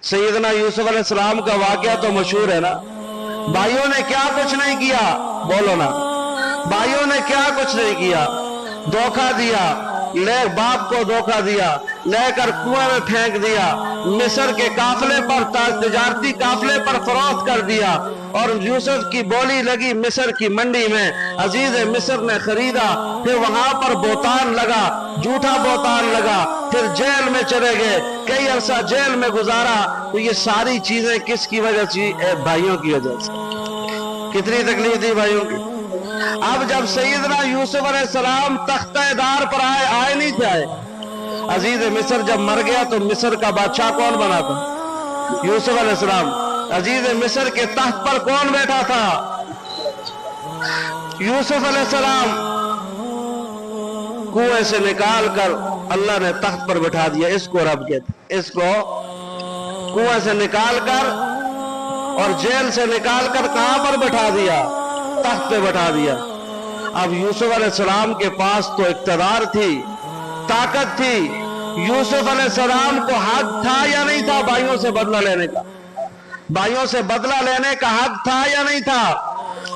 सैयदना यूसुफ अलैहिस्सलाम का वाकया तो मशहूर है ना। भाइयों ने क्या कुछ नहीं किया, बोलो ना, भाइयों ने क्या कुछ नहीं किया। धोखा दिया, ले बाप को धोखा दिया, लेकर कुएं में फेंक दिया, मिस्र के काफले पर, तिजारती काफले पर फरोख्त कर दिया, और यूसुफ की बोली लगी मिस्र की मंडी में, अजीज मिस्र ने खरीदा, फिर वहां पर बोतान लगा, झूठा बोतान लगा, फिर जेल में चले गए, कई अरसा जेल में गुजारा। तो ये सारी चीजें किसकी वजह से? भाइयों की वजह से। कितनी तकलीफ थी भाइयों की। अब जब सैयदना यूसुफ अलैहिस्सलाम तख्तेदार पर आए नहीं थे आए। अजीज मिस्र जब मर गया तो मिस्र का बादशाह कौन बना था? यूसुफ अलैहिस्सलाम। अजीज मिस्र के तख्त पर कौन बैठा था? यूसुफ अलैहिस्सलाम। कुएं से निकाल कर अल्लाह ने तख्त पर बैठा दिया। इसको रब कहते। इसको कुएं से निकाल कर और जेल से निकाल कर कहां पर बैठा दिया? तख्त पे बैठा दिया। अब यूसुफ अलैहिस्सलाम के पास तो इक़्तिदार थी, ताकत थी। यूसुफ अलैहिस्सलाम को हक था या नहीं था भाइयों से बदला लेने का? भाइयों से बदला लेने का हक था या नहीं था?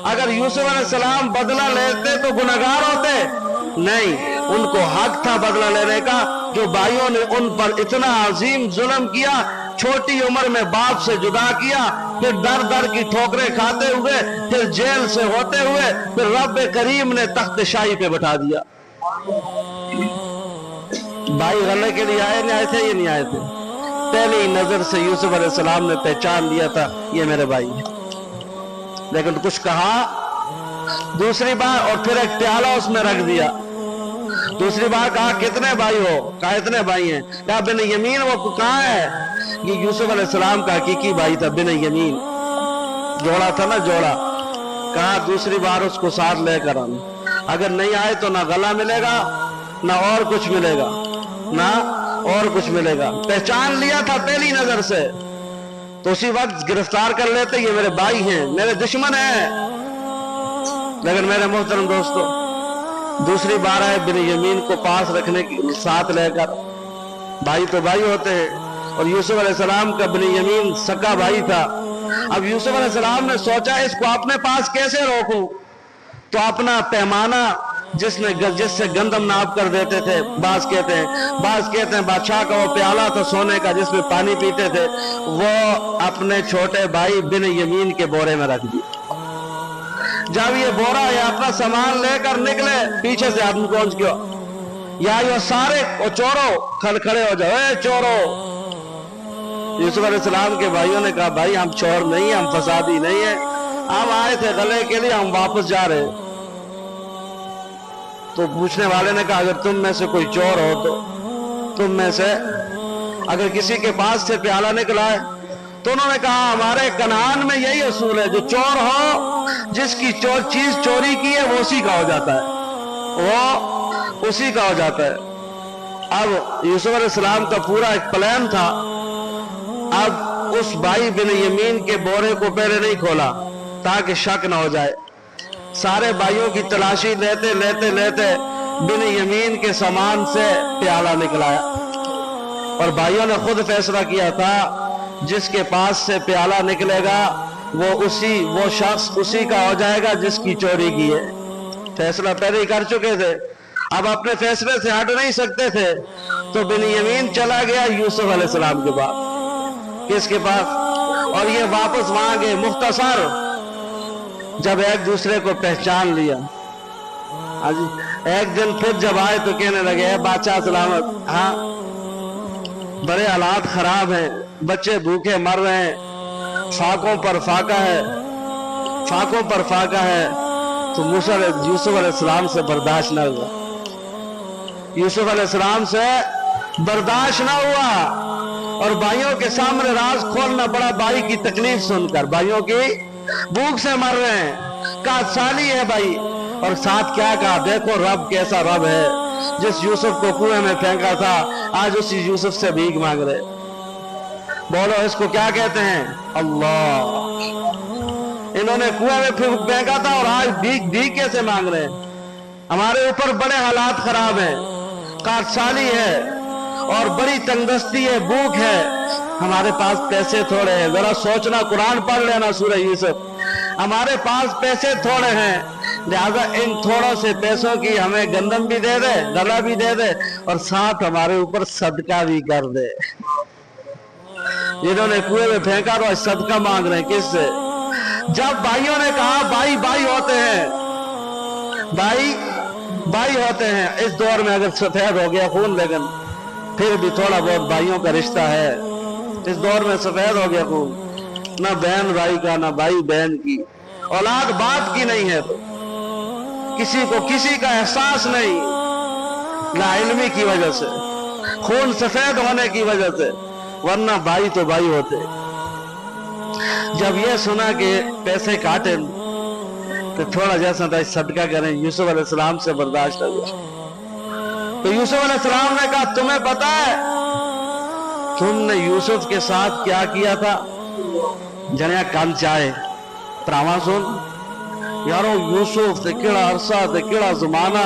अगर यूसुफ अलैहिस्सलाम बदला लेते तो गुनहगार होते? नहीं, उनको हक था बदला लेने का। जो भाइयों ने उन पर इतना अजीम जुल्म किया, छोटी उम्र में बाप से जुदा किया, फिर दर दर की ठोकरें खाते हुए, फिर जेल से होते हुए, फिर रब करीम ने तख्त शाही पे बैठा दिया। भाई गले के लिए आए नहीं आए थे? ये नहीं आए थे। पहली नजर से यूसुफ अलैहिस्सलाम ने पहचान लिया था ये मेरे भाई हैं। लेकिन कुछ कहा दूसरी बार, और फिर एक प्याला उसमें रख दिया। दूसरी बार कहा कितने भाई हो? कहा इतने भाई हैं। कहा बिन यमीन वो कहाँ है? ये यूसुफ अलैहिस्सलाम का हकीकी भाई था, बिन यमीन जोड़ा था ना, जोड़ा। कहा दूसरी बार उसको साथ लेकर आना। अगर नहीं आए तो ना गला मिलेगा, ना और कुछ मिलेगा, ना और कुछ मिलेगा। पहचान लिया था पहली नजर से, तो उसी वक्त गिरफ्तार कर लेते, ये मेरे भाई हैं, मेरे दुश्मन हैं। लेकिन मेरे मोहतरम दोस्तों, दूसरी बार आए बिन यमीन को पास रखने के साथ लेकर। भाई तो भाई होते हैं, और यूसुफ अलैहिस्सलाम का बिन यमीन सका भाई था। अब यूसुफ अलैहिस्सलाम ने सोचा इसको अपने पास कैसे रोकूं, तो अपना पैमाना जिससे गंदम नाप कर देते थे, बाज कहते हैं बादशाह का वो प्याला था सोने का जिसमें पानी पीते थे, वो अपने छोटे भाई बिन यमीन के बोरे में रख दिया। जब ये बोरा या अपना सामान लेकर निकले, पीछे से आदमी पहुंच गया, या ये सारे ओ चोरों खड़े हो जाओ, ए चोरों। यूसुफ अलैहिस्सलाम के भाइयों ने कहा भाई हम चोर नहीं, हम फसादी नहीं है, हम आए थे गले के लिए, हम वापस जा रहे। तो पूछने वाले ने कहा अगर तुम में से कोई चोर हो तो तुम में से अगर किसी के पास से प्याला निकला है, तो उन्होंने कहा हमारे कनान में यही असूल है, जो चोर हो, जिसकी चीज चोरी की है वो उसी का हो जाता है, वो उसी का हो जाता है। अब यूसुफ अलैहिस्सलाम का पूरा एक प्लान था। अब उस भाई बिन यमीन के बोरे को पहले नहीं खोला ताकि शक ना हो जाए। सारे भाइयों की तलाशी लेते लेते लेते बिन यमीन के सामान से प्याला निकलाया, और भाइयों ने खुद फैसला किया था जिसके पास से प्याला निकलेगा वो शख्स उसी का हो जाएगा जिसकी चोरी की है। फैसला पहले ही कर चुके थे, अब अपने फैसले से हट नहीं सकते थे। तो बिन यमीन चला गया यूसुफ अलैहिस्सलाम के पास। किसके पास? और ये वापस वहां गए। मुख्तसर जब एक दूसरे को पहचान लिया, एक दिन फिर जब आए तो कहने लगे बादशाह सलामत, हाँ बड़े हालात खराब हैं, बच्चे भूखे मर रहे हैं, फाकों पर फाका है, फाकों पर फाका है। तो यूसुफ अलैहिस्सलाम से बर्दाश्त ना हुआ, यूसुफ अलैहिस्सलाम से बर्दाश्त ना हुआ, और भाइयों के सामने राज खोलना पड़ा। भाई की तकलीफ सुनकर, भाइयों की भूख से मर रहे हैं, कहा साली है भाई, और साथ क्या कहा, देखो रब कैसा रब है, जिस यूसुफ को कुएं में फेंका था आज उसी यूसुफ से भीख मांग रहे। बोलो इसको क्या कहते हैं? अल्लाह। इन्होंने कुएं में फेंका था और आज भीख कैसे मांग रहे हैं? हमारे ऊपर बड़े हालात खराब हैं, काटसाली है और बड़ी तंगदस्ती है, भूख है, हमारे पास पैसे थोड़े हैं, जरा सोचना, कुरान पढ़ लेना सूरह यूसुफ। हमारे पास पैसे थोड़े हैं, लिहाजा इन थोड़ों से पैसों की हमें गंदम भी दे दे, गला भी दे दे, और साथ हमारे ऊपर सदका भी कर दे। जिन्होंने कुएं में फेंका तो सदका मांग रहे हैं किससे? जब भाइयों ने कहा भाई भाई होते हैं, भाई भाई होते हैं, इस दौर में अगर सफेद हो गया खून, लेकिन फिर भी थोड़ा बहुत भाइयों का रिश्ता है। इस दौर में सफेद हो गया खून, ना बहन भाई का, ना भाई बहन की, औलाद बाप की नहीं है, तो किसी को किसी का एहसास नहीं, ना इल्मी की वजह से, खून सफेद होने की वजह से, वरना भाई तो भाई होते। जब ये सुना कि पैसे काटे तो थोड़ा जैसा था सदका करें, यूसुफ अलैहिस्सलाम से बर्दाश्त हो गया। तो यूसुफ अलैहिस्सलाम ने कहा तुम्हें पता है तुमने यूसुफ के साथ क्या किया था? जनिया कल चाहे त्रावा सुन यारो, यूसुफ ते केड़ा अरसा ते केड़ा जमाना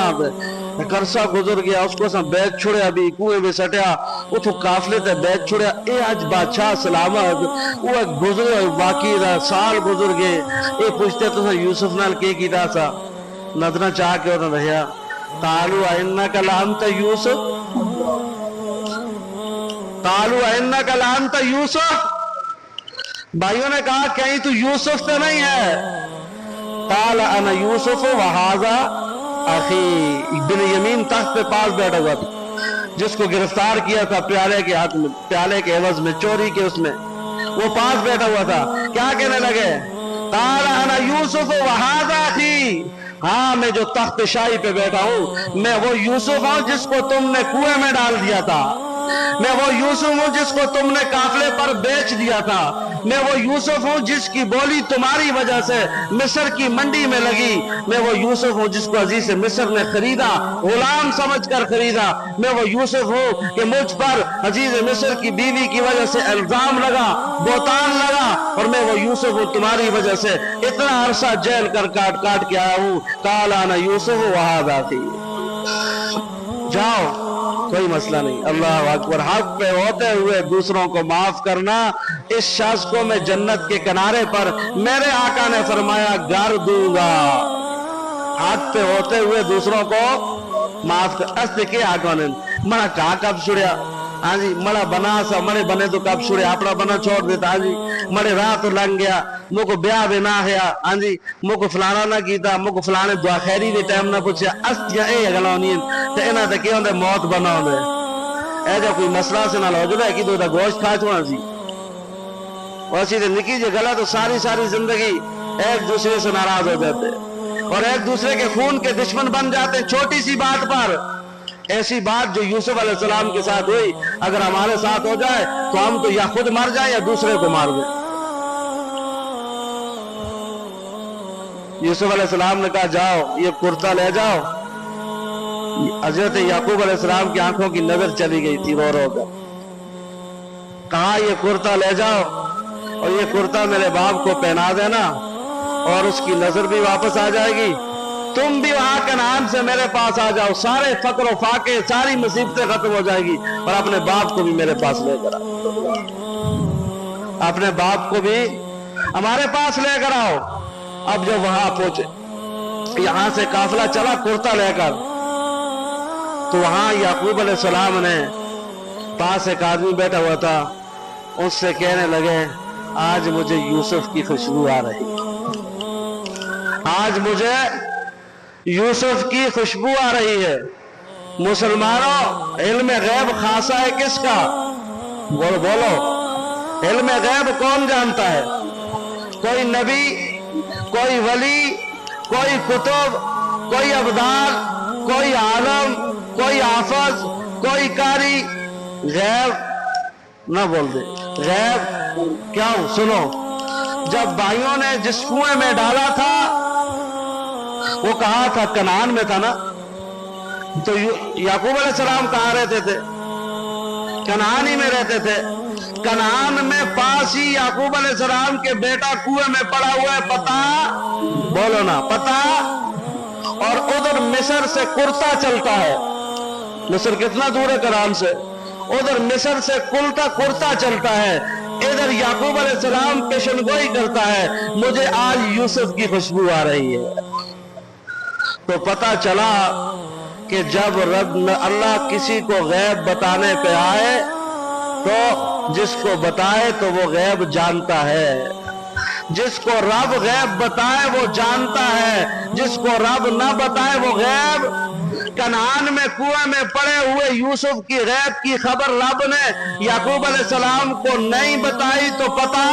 ते करसा गुजर गया, उसको सा बैग छुड़िया भी कुएं में सटिया, उठो काफले ते बैग छुड़िया, ए आज बादशाह सलामत वो गुजरे, बाकी दा साल गुजर गए। ये पूछते तो यूसुफ नाल के कीता सा? नजर चाह के उन्होंने रहा, तालू आइन्ना कलामत यूसुफ, तालू आइन्ना कलामत यूसुफ। भाइयों ने कहा कहीं तू यूसुफ तो नहीं है? ताल अना यूसुफ वहाजा अखी। बिन यमीन तख्त पे पास बैठा हुआ था, जिसको गिरफ्तार किया था प्याले के हाथ में, प्याले के एवज में, चोरी के उसमें, वो पास बैठा हुआ था। क्या कहने लगे? ताल अना यूसुफ वहाजा अखी, हाँ मैं जो तख्त शाही पे बैठा हूं, मैं वो यूसुफ हूं जिसको तुमने कुएं में डाल दिया था, मैं वो यूसुफ हूं जिसको तुमने काफले पर बेच दिया था, मैं वो यूसुफ हूं जिसकी बोली तुम्हारी वजह से मिस्र की मंडी में लगी, मैं वो यूसुफ हूं जिसको अजीज से मिस्र ने खरीदा, गुलाम समझकर खरीदा, मैं वो यूसुफ हूं कि मुझ पर अजीज मिस्र की बीवी की वजह से इल्जाम लगा, बोतान लगा, और मैं वो यूसुफ हूं तुम्हारी वजह से इतना अरसा जेल कर काट काट के आया हूं। काला ना यूसुफ वहां थी, जाओ कोई मसला नहीं। अल्लाह अकबर। हक पे होते हुए दूसरों को माफ करना, इस शख्स को मैं जन्नत के किनारे पर मेरे आका ने फरमाया घर दूंगा। हक पे होते हुए दूसरों को माफ कर। अस देखिए आका ने मना कहा कब छुड़िया, हाँ जी मड़ा बना सा, मरे बने तो कब छुड़े, अपना बना छोड़ देता, हाँ जी मरे रात लंघ गया, मुझको ब्याह भी ना है, हाँ जी मुझको फलाना ना कीता, मुझको फलाने दुआ खैरी दे टाइम ना पूछा, अस या ए गला नहीं ते इना ते क्यों दे मौत बनाओ ए जो कोई मसला से ना लो जो है कि तो गोश्त खा छोड़ा सी वैसी तो निकी जी गला, तो सारी सारी जिंदगी एक दूसरे से नाराज हो जाते और एक दूसरे के खून के दुश्मन बन जाते छोटी सी बात पर। ऐसी बात जो यूसुफ अलैहिस्सलाम के साथ हुई अगर हमारे साथ हो जाए तो हम तो या खुद मर जाए या दूसरे को मार दे। यूसुफ अलैहिस्सलाम ने कहा जाओ ये कुर्ता ले जाओ। हजरत याकूब अलैहिस्सलाम की आंखों की नजर चली गई थी रो रो कर। कहा ये कुर्ता ले जाओ और ये कुर्ता मेरे बाप को पहना देना और उसकी नजर भी वापस आ जाएगी, तुम भी वहां कनान से मेरे पास आ जाओ, सारे फक्र फाके सारी मुसीबतें खत्म हो जाएगी और अपने बाप को भी मेरे पास लेकर आओ, अपने बाप को भी हमारे पास लेकर आओ। अब जब वहां पहुंचे, यहां से काफिला चला कुर्ता लेकर, तो वहां याकूब अलैहिस्सलाम ने पास एक आदमी बैठा हुआ था, उससे कहने लगे आज मुझे यूसुफ की खुशबू आ रही, आज मुझे यूसुफ की खुशबू आ रही है। मुसलमानों इल्म गैब खासा है किसका? बोलो बोलो, इल्म गैब कौन जानता है? कोई नबी, कोई वली, कोई कुतुब, कोई अबदाल, कोई आलम, कोई हाफिज, कोई कारी। गैब ना बोल दे, गैब क्या हो? सुनो, जब भाइयों ने जिस कुएं में डाला था वो कहा था कनान में था ना, तो याकूब अलैहिस्सलाम कहां रहते थे? कनान ही में रहते थे। कनान में पास ही याकूब अलैहिस्सलाम के बेटा कुएं में पड़ा हुआ है, पता? बोलो ना, पता? और उधर मिस्र से कुर्ता चलता है। मिस्र कितना दूर है कनान से? उधर मिस्र से कुलता कुर्ता चलता है, इधर याकूब अलैहिस्सलाम पेशनगोई करता है, मुझे आज यूसुफ की खुशबू आ रही है। तो पता चला कि जब रब अल्लाह किसी को गैब बताने पे आए तो जिसको बताए तो वो गैब जानता है, जिसको रब गैब बताए वो जानता है, जिसको रब ना बताए वो गैब। कनान में कुएं में पड़े हुए यूसुफ की गैब की खबर रब ने याकूब अलैहिस्सलाम को नहीं बताई तो पता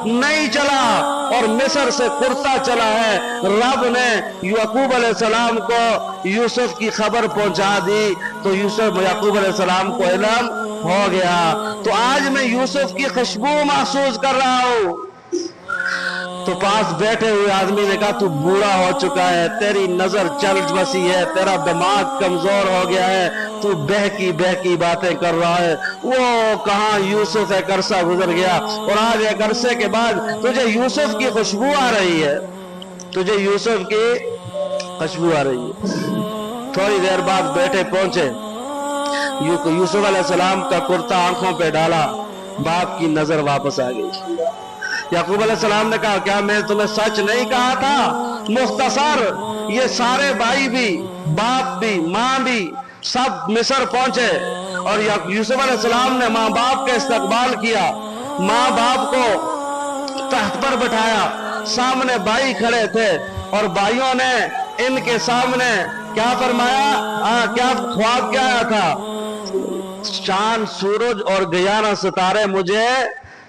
नहीं चला, और मिस्र से कुर्ता चला है, रब ने याकूब अलैहिस्सलाम को यूसुफ की खबर पहुंचा दी, तो यूसुफ याकूब अलैहिस्सलाम को इल्म हो गया। तो आज मैं यूसुफ की खुशबू महसूस कर रहा हूं। तो पास बैठे हुए आदमी ने कहा, तू बूढ़ा हो चुका है, तेरी नजर चल बसी है, तेरा दिमाग कमजोर हो गया है, तू बहकी बहकी बातें कर रहा है। वो कहां यूसुफ एक अरसा गुजर गया और आज एक अरसे के बाद तुझे यूसुफ की खुशबू आ रही है, तुझे यूसुफ की खुशबू आ रही है। थोड़ी देर बाद बेटे पहुंचे, यूसुफ अलैहिस्सलाम का कुर्ता आंखों पे डाला, बाप की नजर वापस आ गई। याकूब अलैहिस्सलाम ने कहा, क्या मैं तुम्हें सच नहीं कहा था? मुख्तसर ये सारे भाई भी, बाप भी, माँ भी सब मिस्र पहुंचे और यूसुफ अलैहिस्सलाम ने माँ बाप का इस्तकबाल किया, माँ बाप को तख्त पर बिठाया, सामने भाई खड़े थे और भाइयों ने इनके सामने क्या फरमाया, क्या ख्वाब क्या आया था? चांद सूरज और 11 सितारे मुझे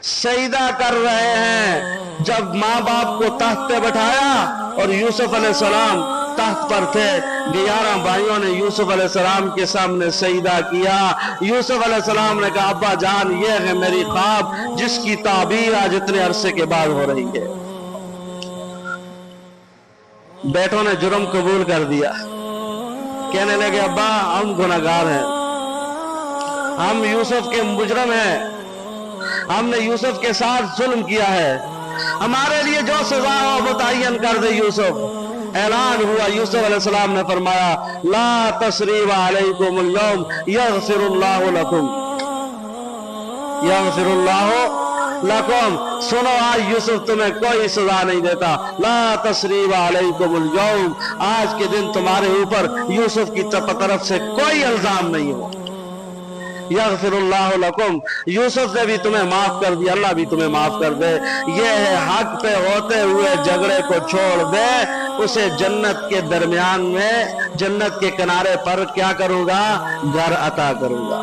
सजदा कर रहे हैं। जब माँ बाप को तख्त पे बैठाया और यूसुफ अलैहिस्सलाम तख्त पर थे, 11 भाइयों ने यूसुफ अलैहिस्सलाम के सामने सजदा किया। यूसुफ अलैहिस्सलाम ने कहा, अब्बा जान ये है मेरी ख्वाब जिसकी ताबीर आज इतने अरसे के बाद हो रही है। बेटों ने जुर्म कबूल कर दिया, कहने लगे, अब्बा हम गुनहगार हैं, हम यूसुफ के मुजरम हैं, हमने यूसुफ के साथ जुल्म किया है, हमारे लिए जो सजा हो मुतय्यन कर दे यूसुफ। ऐलान हुआ, यूसुफ अलैहिस्सलाम ने फरमाया, ला तसरीब अलैकुमुल यौम यगफिरुल्लाहु लकुम, यगफिरुल्लाहु लकुम। सुनो, आज यूसुफ तुम्हें कोई सजा नहीं देता। ला तसरीब अलैकुमुल यौम, आज के दिन तुम्हारे ऊपर यूसुफ की तरफ से कोई इल्जाम नहीं हो। यगफिरुल्लाहु लकुम, यूसुफ ने भी तुम्हें माफ कर दिया, अल्लाह भी तुम्हें माफ कर दे। ये है हक पे होते हुए झगड़े को छोड़ दे, उसे जन्नत के दरमियान में, जन्नत के किनारे पर क्या करूंगा? घर अता करूंगा।